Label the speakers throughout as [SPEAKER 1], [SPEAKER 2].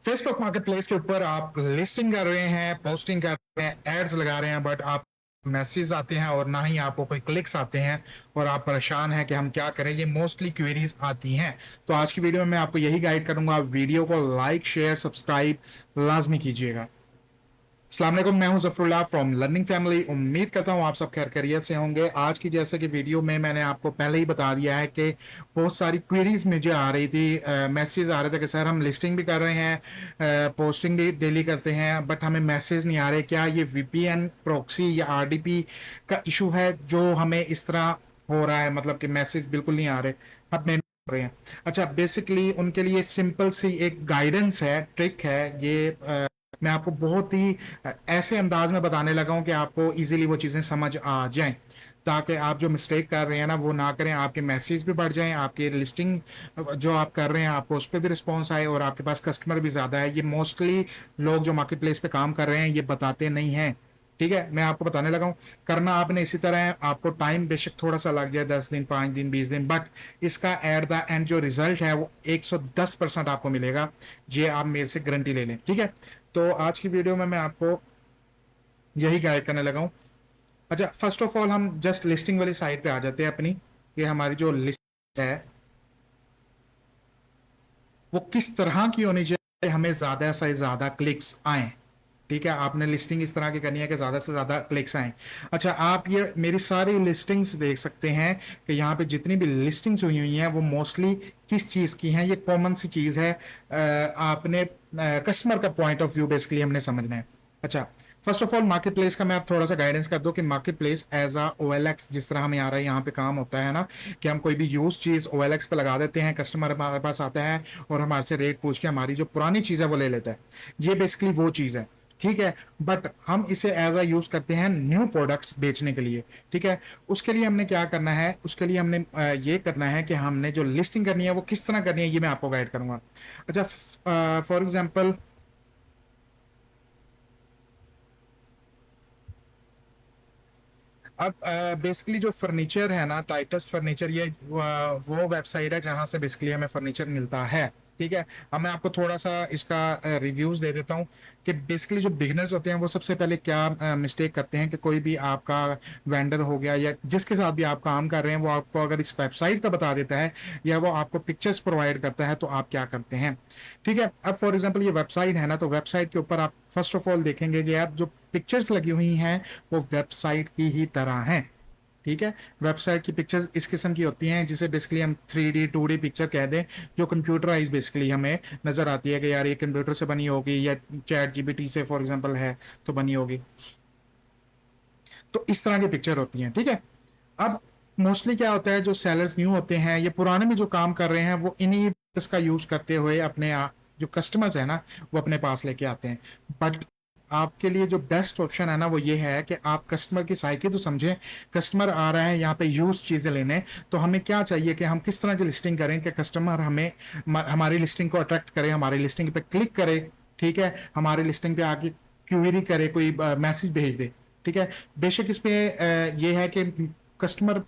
[SPEAKER 1] Facebook market place के ऊपर आप लिस्टिंग कर रहे हैं, पोस्टिंग कर रहे हैं, एड्स लगा रहे हैं, बट आप मैसेज आते हैं और ना ही आपको कोई क्लिक्स आते हैं और आप परेशान हैं कि हम क्या करें। ये मोस्टली क्वेरीज आती हैं। तो आज की वीडियो में मैं आपको यही गाइड करूंगा। वीडियो को लाइक, शेयर, सब्सक्राइब लाजमी कीजिएगा। अस्सलाम वालेकुम, मैं हूं जफरुल्लाह फ्रॉम लर्निंग फैमिली। उम्मीद करता हूं आप सब खैर खैरियत से होंगे। आज की जैसे कि वीडियो में मैंने आपको पहले ही बता दिया है कि बहुत सारी क्वेरीज मुझे आ रही थी, मैसेज आ रहे थे कि सर हम लिस्टिंग भी कर रहे हैं, पोस्टिंग भी डेली करते हैं, बट हमें मैसेज नहीं आ रहे। क्या ये वीपीएन, प्रॉक्सी या आरडीपी का इशू है जो हमें इस तरह हो रहा है, मतलब कि मैसेज बिल्कुल नहीं आ रहे, अब नहीं रहे हैं। अच्छा, बेसिकली उनके लिए सिंपल सी एक गाइडेंस है, ट्रिक है। ये मैं आपको बहुत ही ऐसे अंदाज में बताने लगा हूं कि आपको इजीली वो चीजें समझ आ जाएं, ताकि आप जो मिस्टेक कर रहे हैं ना वो ना करें, आपके मैसेज भी बढ़ जाएं, आपकी लिस्टिंग जो आप कर रहे हैं आपको उस पर भी रिस्पॉन्स आए और आपके पास कस्टमर भी ज्यादा है। ये मोस्टली लोग जो मार्केट प्लेस पे काम कर रहे हैं ये बताते नहीं हैं। ठीक है, मैं आपको बताने लगा हूं। करना आपने इसी तरह है। आपको टाइम बेशक थोड़ा सा लग जाए, 10 दिन, 5 दिन, 20 दिन, बट इसका एट द एंड जो रिजल्ट है वो 110% आपको मिलेगा। ये आप मेरे से गारंटी ले लें। ठीक है, तो आज की वीडियो में मैं आपको यही गाइड करने लगा हूं। अच्छा, फर्स्ट ऑफ ऑल हम जस्ट लिस्टिंग वाली साइड पे आ जाते हैं अपनी। ये हमारी जो लिस्ट है वो किस तरह की होनी चाहिए, हमें ज्यादा से ज्यादा क्लिक्स आए। ठीक है, आपने लिस्टिंग इस तरह की करनी है कि ज्यादा से ज्यादा क्लिक्स आए। अच्छा, आप ये मेरी सारी लिस्टिंग्स देख सकते हैं कि यहाँ पे जितनी भी लिस्टिंग्स हुई हुई हैं वो मोस्टली किस चीज की हैं। ये कॉमन सी चीज है। आपने कस्टमर का पॉइंट ऑफ व्यू बेसिकली हमने समझना है। अच्छा, first of all market place का मैं आप थोड़ा सा गाइडेंस कर दूं कि market place as a OLX जिस तरह हमें आ रहा है यहाँ पे काम होता है ना, कि हम कोई भी यूज चीज OLX पे लगा देते हैं, कस्टमर हमारे पास आता है और हमारे से रेट पूछ के हमारी जो पुरानी चीज है वो ले लेता है। ये बेसिकली वो चीज है। ठीक है, बट हम इसे एज अ यूज करते हैं न्यू प्रोडक्ट्स बेचने के लिए। ठीक है, उसके लिए हमने क्या करना है, उसके लिए हमने ये करना है कि हमने जो लिस्टिंग करनी है वो किस तरह करनी है, ये मैं आपको गाइड करूंगा। अच्छा, फॉर एग्जाम्पल अब बेसिकली जो फर्नीचर है ना, टाइटस फर्नीचर, ये वो वेबसाइट है जहां से बेसिकली हमें फर्नीचर मिलता है। ठीक है, अब मैं आपको थोड़ा सा इसका रिव्यूज दे देता हूँ कि बेसिकली जो बिगनर्स होते हैं वो सबसे पहले क्या मिस्टेक करते हैं कि कोई भी आपका वेंडर हो गया या जिसके साथ भी आप काम कर रहे हैं वो आपको अगर इस वेबसाइट का बता देता है या वो आपको पिक्चर्स प्रोवाइड करता है तो आप क्या करते हैं। ठीक है, अब फॉर एग्जाम्पल ये वेबसाइट है ना, तो वेबसाइट के ऊपर आप फर्स्ट ऑफ ऑल देखेंगे कि यार जो पिक्चर्स लगी हुई हैं वो वेबसाइट की ही तरह हैं। ठीक है, वेबसाइट की पिक्चर्स इस किस्म की होती हैं जिसे बेसिकली हम 3D 2D पिक्चर कह दें, जो कंप्यूटराइज बेसिकली हमें नजर आती है कि यार ये कंप्यूटर से बनी होगी या चैट जीपीटी से फॉर एग्जांपल है तो बनी होगी। तो इस तरह की पिक्चर होती हैं। ठीक है, अब मोस्टली क्या होता है, जो सेलर्स न्यू होते हैं या पुराने में जो काम कर रहे हैं वो इन्हीं का यूज करते हुए अपने जो कस्टमर्स है ना वो अपने पास लेके आते हैं। बट आपके लिए जो बेस्ट ऑप्शन है ना वो ये है कि आप कस्टमर की साइकी तो समझें। कस्टमर आ रहा है यहाँ पे यूज चीजें लेने, तो हमें क्या चाहिए कि हम किस तरह की लिस्टिंग करें कि कस्टमर हमें हमारी लिस्टिंग को अट्रैक्ट करे, हमारी लिस्टिंग पे क्लिक करे। ठीक है, हमारी लिस्टिंग पे आके क्यूरी करे, कोई मैसेज भेज दे। ठीक है, बेशक इस पे ये है कि कस्टमर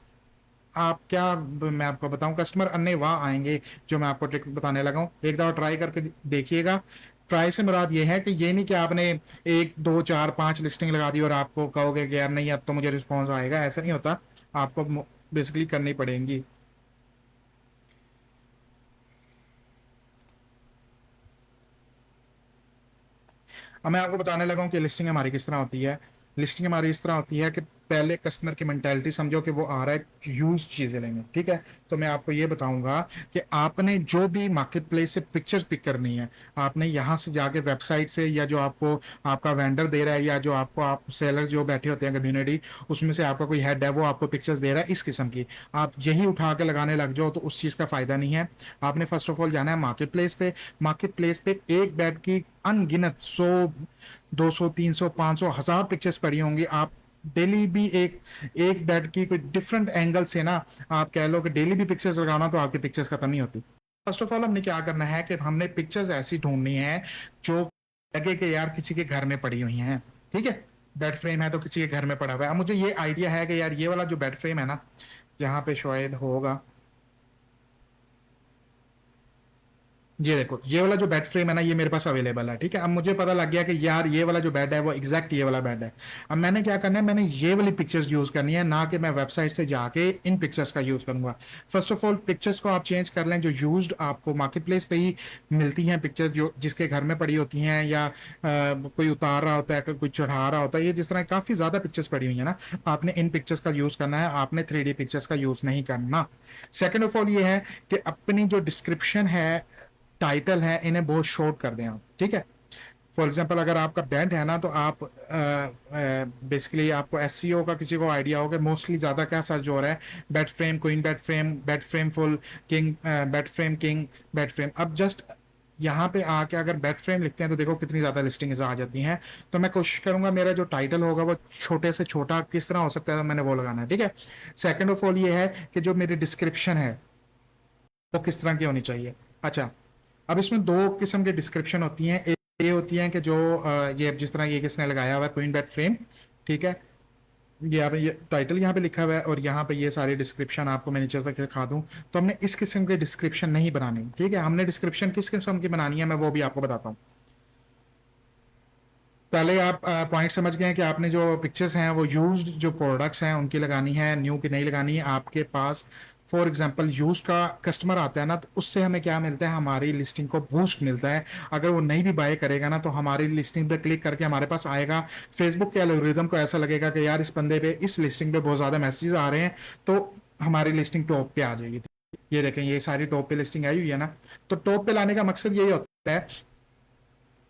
[SPEAKER 1] आप क्या, मैं आपको बताऊं, कस्टमर अन्य वहां आएंगे। जो मैं आपको ट्रिक बताने लगा हूं, एक दफा ट्राई करके देखिएगा। ट्राई से मुराद ये है कि ये नहीं कि आपने 1 2 4 5 लिस्टिंग लगा दी और आपको कहोगे कि यार नहीं अब तो मुझे रिस्पॉन्स आएगा, ऐसा नहीं होता। आपको बेसिकली करनी पड़ेंगी। अब मैं आपको बताने लगा हूँ कि लिस्टिंग हमारी किस तरह होती है। लिस्टिंग हमारी इस तरह होती है कि पहले कस्टमर की मेंटालिटी समझो कि वो आ रहा है यूज चीजें लेंगे। ठीक है, तो मैं आपको ये बताऊंगा कि आपने जो भी मार्केट प्लेस से पिक्चर्स पिक करनी है, आपने यहाँ से जाके वेबसाइट से या जो आपको आपका वेंडर दे रहा है या जो आपको आप सेलर्स जो बैठे होते हैं कम्युनिटी, उसमें से आपका कोई हेड है वो आपको पिक्चर्स दे रहा है इस किस्म की, आप यही उठा के लगाने लग जाओ तो उस चीज का फायदा नहीं है। आपने फर्स्ट ऑफ ऑल जाना है मार्केट प्लेस पे। मार्केट प्लेस पे एक बेड की अनगिनत 100 200 300 500 1000 पिक्चर्स पड़ी होंगी। आप डेली भी एक एक बेड की कोई डिफरेंट एंगल से ना, आप कह लो कि डेली भी पिक्चर्स लगाना तो आपकी पिक्चर्स खत्म नहीं होती। फर्स्ट ऑफ ऑल हमने क्या करना है कि हमने पिक्चर्स ऐसी ढूंढनी है जो लगे कि यार किसी के घर में पड़ी हुई हैं। ठीक है, बेड फ्रेम है तो किसी के घर में पड़ा हुआ है। अब मुझे ये आइडिया है कि यार ये वाला जो बेड फ्रेम है ना, यहाँ पे शायद होगा, ये देखो, ये वाला जो बेड फ्रेम है ना, ये मेरे पास अवेलेबल है, ठीक है। अब मुझे पता लग गया कि यार ये वाला जो बेड है वो एग्जैक्ट ये वाला बेड है। अब मैंने क्या करना है, मैंने ये वाली पिक्चर्स यूज करनी है, ना कि मैं वेबसाइट से जाके इन पिक्चर्स का यूज करूंगा। फर्स्ट ऑफ ऑल पिक्चर्स को आप चेंज कर लें, जो यूज्ड आपको मार्केट प्लेस पे ही मिलती हैं पिक्चर्स, जो जिसके घर में पड़ी होती हैं, या कोई उतार रहा होता है, कोई चढ़ा रहा होता है, ये जिस तरह काफी ज्यादा पिक्चर्स पड़ी हुई है ना, आपने इन पिक्चर्स का यूज करना है, आपने 3D पिक्चर्स का यूज नहीं करना। सेकेंड ऑफ ऑल ये है कि अपनी जो डिस्क्रिप्शन है, टाइटल है, इन्हें बहुत शॉर्ट कर दें आप, ठीक है। फॉर एग्जाम्पल अगर आपका बैंड है ना, तो आप बेसिकली आपको एसईओ का किसी को आइडिया होगा, मोस्टली ज्यादा क्या सर्च हो रहा है, bed frame queen, bed frame full king, bed frame. अब जस्ट यहाँ पे आके अगर बेड फ्रेम लिखते हैं तो देखो कितनी ज्यादा लिस्टिंग आ जाती हैं। तो मैं कोशिश करूंगा मेरा जो टाइटल होगा वो छोटे से छोटा किस तरह हो सकता है, तो मैंने वो लगाना है, ठीक है। सेकंड ऑफ ऑल ये है कि जो मेरी डिस्क्रिप्शन है वो किस तरह की होनी चाहिए। अच्छा, अब इसमें दो किस्म की डिस्क्रिप्शन होती हैं। एक ये होती है कि जो ये जिस तरह ये किसने लगाया हुआ है, क्वीन बेड फ्रेम, ठीक है। ये यहाँ पे ये टाइटल यहाँ पे लिखा हुआ है, और यहाँ पे ये सारी डिस्क्रिप्शन आपको मैं नीचे तक दिखा दूं। तो हमने इस किस्म की डिस्क्रिप्शन नहीं बनानी, ठीक है। हमने डिस्क्रिप्शन किस किस्म की बनानी है, मैं वो भी आपको बताता हूँ। पहले आप पॉइंट समझ गए हैं कि आपने जो पिक्चर्स हैं वो यूज्ड जो प्रोडक्ट्स हैं उनकी लगानी है, न्यू की नहीं लगानी है। आपके पास फॉर एग्जांपल यूज्ड का कस्टमर आता है ना, तो उससे हमें क्या मिलता है, हमारी लिस्टिंग को बूस्ट मिलता है। अगर वो नहीं भी बाय करेगा ना, तो हमारी लिस्टिंग पे क्लिक करके हमारे पास आएगा। फेसबुक के एल्गोरिदम को ऐसा लगेगा कि यार इस बंदे पे, इस लिस्टिंग पे बहुत ज्यादा मैसेजेस आ रहे हैं, तो हमारी लिस्टिंग टॉप पे आ जाएगी। ये देखें, ये सारी टॉप पे लिस्टिंग आई हुई है ना। तो टॉप पे लाने का मकसद यही होता है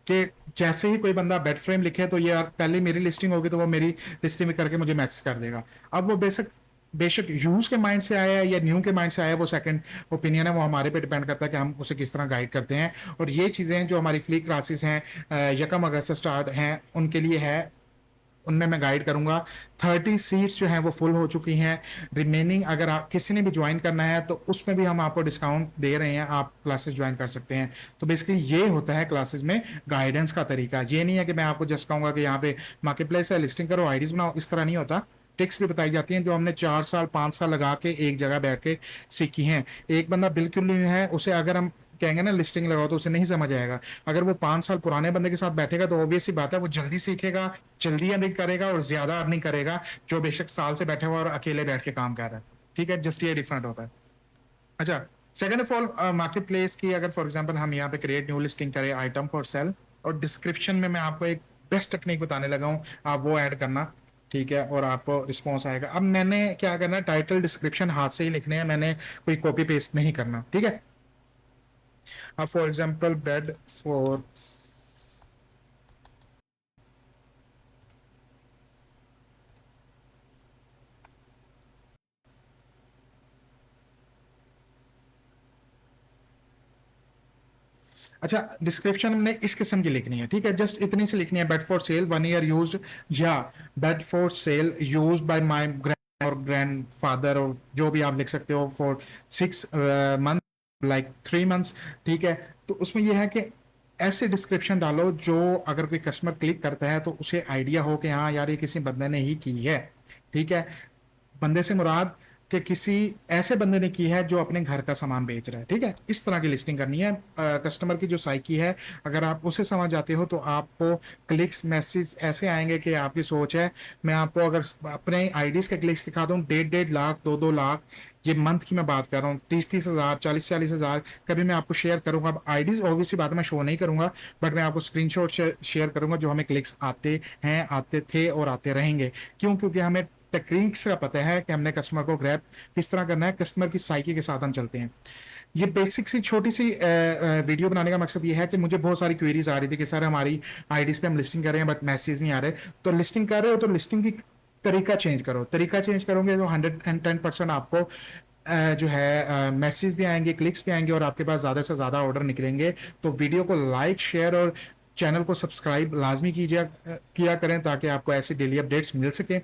[SPEAKER 1] कि जैसे ही कोई बंदा बेड फ्रेम लिखे, तो ये यार पहले मेरी लिस्टिंग होगी, तो वो मेरी लिस्टिंग में करके मुझे मैसेज कर देगा। अब वो बेशक बेशक यूज के माइंड से आया है या न्यू के माइंड से आया है, वो सेकंड ओपिनियन है, वो हमारे पे डिपेंड करता है कि हम उसे किस तरह गाइड करते हैं। और ये चीज़ें जो हमारी फ्री क्लासेस हैं, 1 अगस्त से स्टार्ट हैं, उनके लिए है, उनमें मैं गाइड करूंगा। 30 सीट्स जो हैं वो फुल हो चुकी हैं। रिमेनिंग अगर आप किसी ने भी ज्वाइन करना है तो उसमें भी हम आपको डिस्काउंट दे रहे हैं, आप क्लासेस ज्वाइन कर सकते हैं। तो बेसिकली ये होता है क्लासेस में गाइडेंस का तरीका। ये नहीं है कि मैं आपको जस्ट कहूंगा कि यहाँ पे मार्केट प्लेस है, लिस्टिंग करो, आईडीज बनाओ, इस तरह नहीं होता। टिक्स भी बताई जाती हैं जो हमने 4 साल 5 साल लगा के एक जगह बैठ के सीखी हैं। एक बंदा बिल्कुल नहीं है, उसे अगर हम कहेंगे ना लिस्टिंग लगाओ, तो उसे नहीं समझ आएगा। अगर वो 5 साल पुराने बंदे के साथ बैठेगा तो ऑब्वियस सी बात है वो जल्दी सीखेगा, जल्दी अर्निंग करेगा और ज्यादा अर्निंग करेगा, जो बेशक साल से बैठा हुआ और अकेले बैठ के काम कर रहा है, ठीक है। जस्ट ये डिफरेंट होता है। अच्छा, second of all market place की अगर फॉर एग्जांपल हम यहाँ पे क्रिएट न्यू लिस्टिंग करें, आइटम फॉर सेल, और डिस्क्रिप्शन में मैं आपको एक बेस्ट टेक्निक बताने लगा हूँ, आप वो ऐड करना, ठीक है, और आपको रिस्पॉन्स आएगा। अब मैंने क्या करना है, टाइटल डिस्क्रिप्शन हाथ से ही लिखने हैं, मैंने कोई कॉपी पेस्ट नहीं करना, ठीक है। अब फॉर एग्जांपल बेड फॉर, अच्छा, डिस्क्रिप्शन हमने इस किस्म की लिखनी है, ठीक है। जस्ट इतनी सी लिखनी है, bed for sale 1 year used, या bed for sale used by my grand और ग्रैंड फादर, और जो भी आप लिख सकते हो, फॉर 6 मंथ, लाइक 3 मंथ्स, ठीक है। तो उसमें यह है कि ऐसे डिस्क्रिप्शन डालो जो अगर कोई कस्टमर क्लिक करता है तो उसे आइडिया हो कि हाँ यार ये किसी बंदे ने ही की है, ठीक है। बंदे से मुराद कि किसी ऐसे बंदे ने की है जो अपने घर का सामान बेच रहा है, ठीक है। इस तरह की लिस्टिंग करनी है। कस्टमर की जो साइकी है, अगर आप उसे समझ जाते हो तो आपको क्लिक्स मैसेज ऐसे आएंगे कि आपकी सोच है। मैं आपको अगर अपने आईडीज के क्लिक्स दिखा दूं, 1.5 लाख 2-2 लाख, ये मंथ की मैं बात कर रहा हूँ, 30-30 हज़ार, 40-40 हज़ार, कभी मैं आपको शेयर करूंगा। अब आईडीज ऑब्वियसली बात मैं शो नहीं करूंगा, बट मैं आपको स्क्रीनशॉट शेयर करूंगा जो हमें क्लिक्स आते हैं, आते थे और आते रहेंगे। क्यों? क्योंकि हमें टेक्निक्स का पता है कि हमने कस्टमर को ग्रैब किस तरह करना है, कस्टमर की साइकी के साथ हम चलते हैं। ये बेसिक सी छोटी सी वीडियो बनाने का मकसद ये है कि मुझे बहुत सारी क्वेरीज आ रही थी कि सर हमारी आईडीज पे हम लिस्टिंग कर रहे हैं बट मैसेज नहीं आ रहे। तो लिस्टिंग कर रहे हो तो लिस्टिंग की तरीका चेंज करो, तरीका चेंज करोगे तो 110% आपको जो है मैसेज भी आएंगे, क्लिक्स भी आएंगे, और आपके पास ज्यादा से ज्यादा ऑर्डर निकलेंगे। तो वीडियो को लाइक, शेयर और चैनल को सब्सक्राइब लाजमी कीजिए, किया करें, ताकि आपको ऐसी डेली अपडेट्स मिल सके।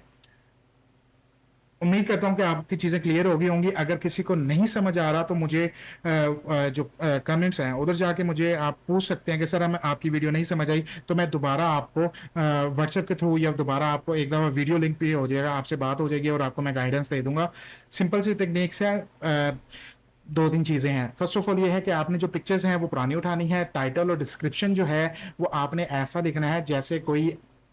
[SPEAKER 1] उम्मीद करता हूं कि आपकी चीजें क्लियर हो गई होंगी। अगर किसी को नहीं समझ आ रहा तो मुझे जो कमेंट्स हैं उधर जाके मुझे आप पूछ सकते हैं कि सर हमें आपकी वीडियो नहीं समझ आई, तो मैं दोबारा आपको व्हाट्सएप के थ्रू या दोबारा आपको एक दफ़ा वीडियो लिंक पे हो जाएगा, आपसे बात हो जाएगी और आपको मैं गाइडेंस दे दूंगा। सिंपल सी टेक्निक्स है। दो तीन चीजें हैं। फर्स्ट ऑफ ऑल ये है कि आपने जो पिक्चर्स हैं वो पुरानी उठानी है। टाइटल और डिस्क्रिप्शन जो है वो आपने ऐसा लिखना है जैसे कोई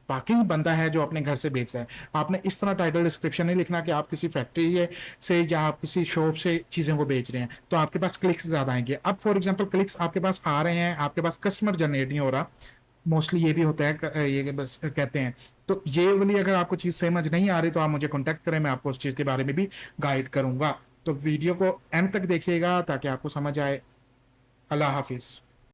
[SPEAKER 1] वाकई बंदा है जो अपने घर से बेच रहा है। आपने इस तरह टाइटल डिस्क्रिप्शन नहीं लिखना कि आप किसी फैक्ट्री से या आप किसी शॉप से चीजें को बेच रहे हैं, तो आपके पास क्लिक्स ज्यादा आएंगे। अब फॉर एग्जांपल क्लिक्स आपके पास आ रहे हैं, आपके पास कस्टमर जनरेट नहीं हो रहा, मोस्टली ये भी होता है, ये बस कहते हैं। तो ये वाली अगर आपको चीज समझ नहीं आ रही तो आप मुझे कॉन्टेक्ट करें, मैं आपको उस चीज के बारे में भी गाइड करूंगा। तो वीडियो को एंड तक देखिएगा ताकि आपको समझ आए। अल्लाह हाफिज।